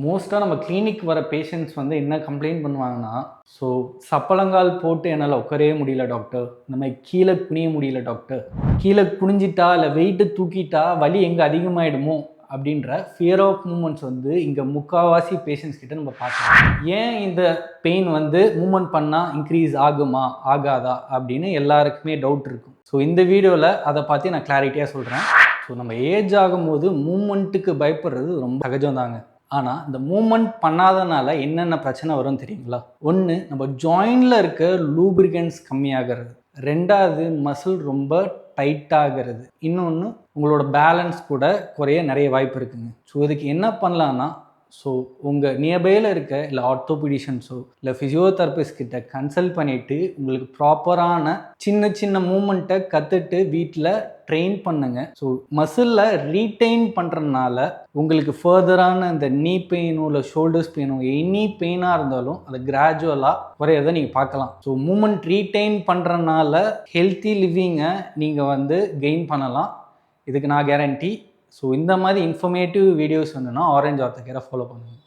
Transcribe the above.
மோஸ்ட்டாக நம்ம கிளினிக் வர பேஷண்ட்ஸ் வந்து என்ன கம்ப்ளைண்ட் பண்ணுவாங்கன்னா, ஸோ சப்பளங்கால் போட்டு என்னால் உட்காரவே முடியல டாக்டர், இந்த மாதிரி கீழே குனிய முடியல டாக்டர், கீழே குனிஞ்சிட்டா இல்லை வெயிட்டு தூக்கிட்டா வலி எங்கே அதிகமாகிடுமோ அப்படின்ற ஃபியர் ஆஃப் மூமெண்ட்ஸ் வந்து இங்கே முக்கால்வாசி பேஷண்ட்ஸ் கிட்ட நம்ம பார்க்கலாம். ஏன் இந்த பெயின் வந்து மூமெண்ட் பண்ணால் இன்க்ரீஸ் ஆகுமா ஆகாதா அப்படின்னு எல்லாருக்குமே டவுட் இருக்கும். ஸோ இந்த வீடியோவில் அதை பற்றி நான் கிளாரிட்டியாக சொல்கிறேன். ஸோ நம்ம ஏஜ் ஆகும்போது மூமெண்ட்டுக்கு பயப்படுறது ரொம்ப சகஜம் தாங்க. ஆனால் இந்த மூமெண்ட் பண்ணாதனால என்னென்ன பிரச்சனை வரும்னு தெரியுங்களா? ஒன்று, நம்ம ஜாயிண்டில் இருக்க லூப்ரிகன்ஸ் கம்மியாகிறது. ரெண்டாவது, மசில் ரொம்ப டைட்டாகிறது. இன்னொன்று, உங்களோட பேலன்ஸ் கூட குறைய நிறைய வாய்ப்பு இருக்குங்க. ஸோ இதுக்கு என்ன பண்ணலான்னா, ஸோ உங்கள் நியர்பையில் இருக்க இல்லை ஆர்த்தோபீடிஷன்ஸோ இல்லை ஃபிசியோதெரபிஸ்ட் கிட்ட கன்சல்ட் பண்ணிவிட்டு உங்களுக்கு ப்ராப்பரான சின்ன சின்ன மூமெண்ட்டை கற்றுட்டு வீட்டில் ட்ரெயின் பண்ணுங்கள். ஸோ மசிலில் ரீட்டைன் பண்ணுறதுனால உங்களுக்கு ஃபர்தரான இந்த நீ பெயினோ இல்லை ஷோல்டர்ஸ் பெயினோ எனி பெயினாக இருந்தாலும் அதை கிராஜுவலாக குறையதை நீங்கள் பார்க்கலாம். ஸோ மூமெண்ட் ரீட்டைன் பண்ணுறதுனால ஹெல்த்தி லிவிங்கை நீங்கள் வந்து கெயின் பண்ணலாம். இதுக்கு நான் கேரண்டி. ஸோ இந்த மாதிரி இன்ஃபர்மேட்டிவ் வீடியோஸ் வேணும்னா ஆரஞ்ச் ஆர்த்தோ கேரை ஃபாலோ பண்ணுங்கள்.